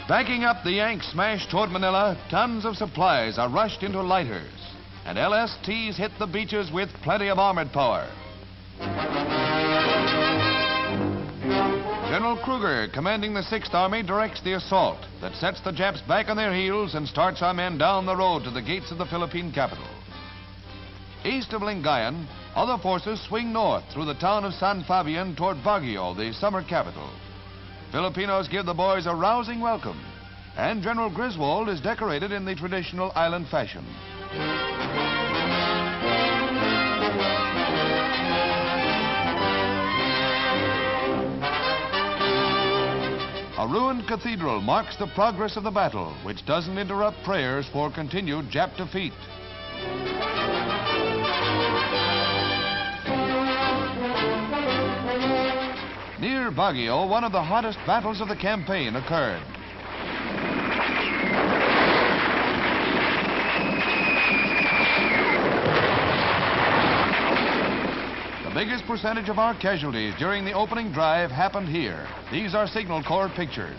backing up the Yanks' smash toward Manila, tons of supplies are rushed into lighters, and LSTs hit the beaches with plenty of armored power. General Kruger, commanding the 6th Army, directs the assault that sets the Japs back on their heels and starts our men down the road to the gates of the Philippine capital. East of Lingayen, other forces swing north through the town of San Fabian toward Baguio, the summer capital. Filipinos give the boys a rousing welcome, and General Griswold is decorated in the traditional island fashion. A ruined cathedral marks the progress of the battle, which doesn't interrupt prayers for continued Jap defeat. Near Baguio, one of the hottest battles of the campaign occurred. The biggest percentage of our casualties during the opening drive happened here. These are Signal Corps pictures.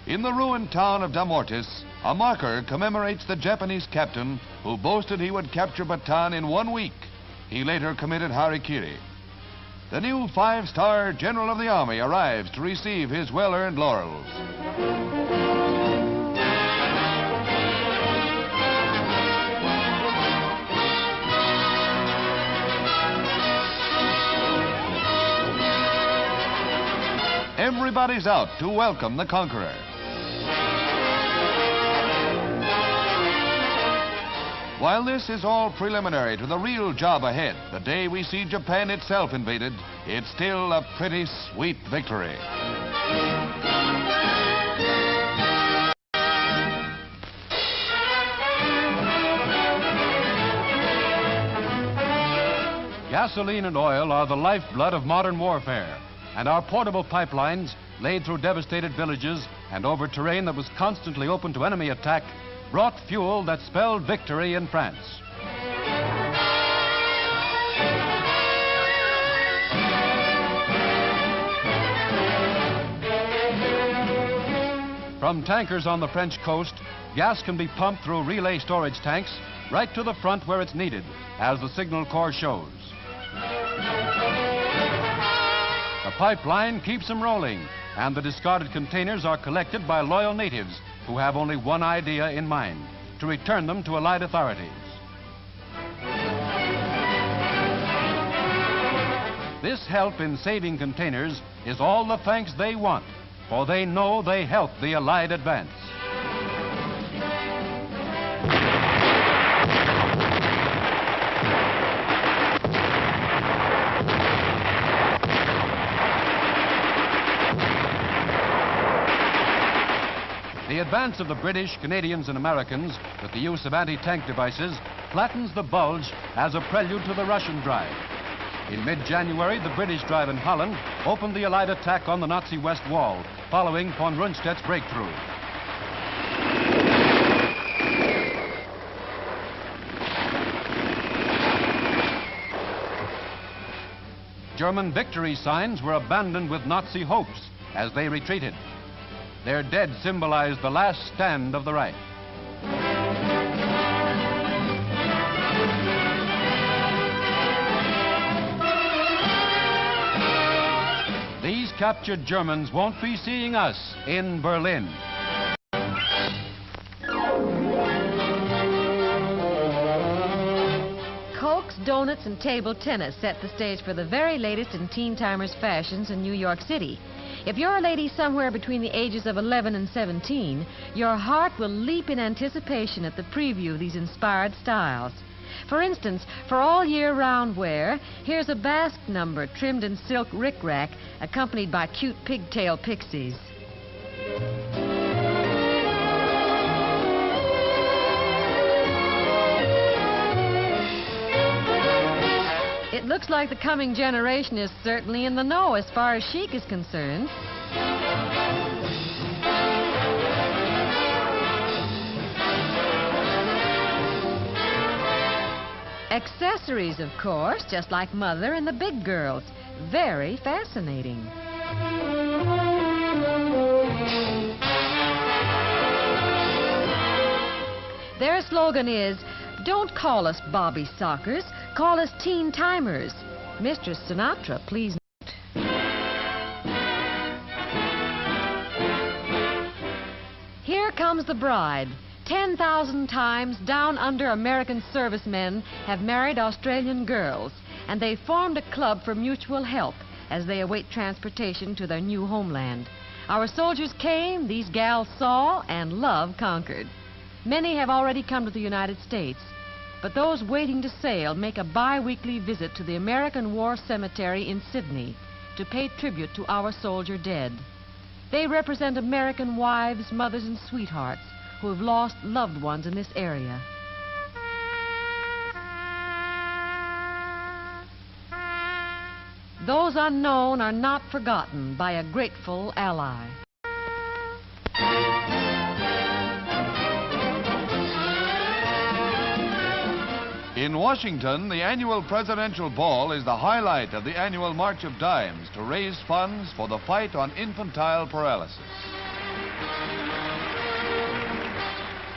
In the ruined town of Damortis, a marker commemorates the Japanese captain who boasted he would capture Bataan in 1 week. He later committed harikiri. The new 5-star General of the Army arrives to receive his well-earned laurels. Everybody's out to welcome the conqueror. While this is all preliminary to the real job ahead, the day we see Japan itself invaded, it's still a pretty sweet victory. Gasoline and oil are the lifeblood of modern warfare, and our portable pipelines, laid through devastated villages and over terrain that was constantly open to enemy attack, brought fuel that spelled victory in France. From tankers on the French coast, gas can be pumped through relay storage tanks right to the front where it's needed, as the Signal Corps shows. The pipeline keeps them rolling, and the discarded containers are collected by loyal natives who have only one idea in mind: to return them to Allied authorities. This help in saving containers is all the thanks they want, for they know they helped the Allied advance. The advance of the British, Canadians, and Americans with the use of anti-tank devices flattens the bulge as a prelude to the Russian drive. In mid-January, the British drive in Holland opened the Allied attack on the Nazi West Wall, following von Rundstedt's breakthrough. German victory signs were abandoned with Nazi hopes as they retreated. Their dead symbolized the last stand of the Reich. These captured Germans won't be seeing us in Berlin. Cokes, donuts, and table tennis set the stage for the very latest in Teen Timers fashions in New York City. If you're a lady somewhere between the ages of 11 and 17, your heart will leap in anticipation at the preview of these inspired styles. For instance, for all year-round wear, here's a basque number trimmed in silk rickrack, accompanied by cute pigtail pixies. It looks like the coming generation is certainly in the know as far as chic is concerned. Accessories, of course, just like Mother and the big girls. Very fascinating. Their slogan is, "Don't call us Bobby Sockers, call us Teen Timers." Mistress Sinatra, please note. Here comes the bride. 10,000 times down under American servicemen have married Australian girls, and they formed a club for mutual help as they await transportation to their new homeland. Our soldiers came, these gals saw, and love conquered. Many have already come to the United States, but those waiting to sail make a bi-weekly visit to the American War Cemetery in Sydney to pay tribute to our soldier dead. They represent American wives, mothers, and sweethearts who have lost loved ones in this area. Those unknown are not forgotten by a grateful ally. In Washington, the annual presidential ball is the highlight of the annual March of Dimes to raise funds for the fight on infantile paralysis.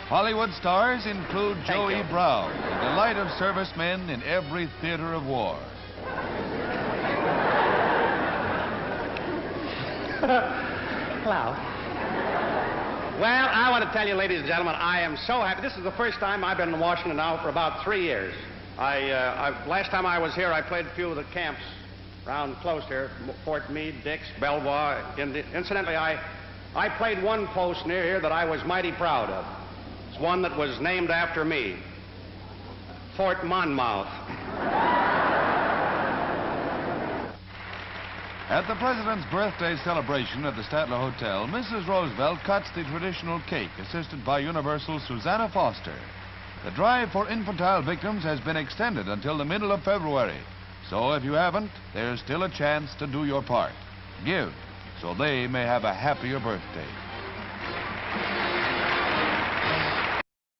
Hollywood stars include Joey Brown, the delight of servicemen in every theater of war. Hello. Well, I want to tell you, ladies and gentlemen, I am so happy. This is the first time I've been in Washington now for about 3 years. Last time I was here, I played a few of the camps around close here, Fort Meade, Dix, Belvoir. Incidentally, I played one post near here that I was mighty proud of. It's one that was named after me, Fort Monmouth. At the President's birthday celebration at the Statler Hotel, Mrs. Roosevelt cuts the traditional cake, assisted by Universal's Susanna Foster. The drive for infantile victims has been extended until the middle of February. So if you haven't, there's still a chance to do your part. Give, so they may have a happier birthday.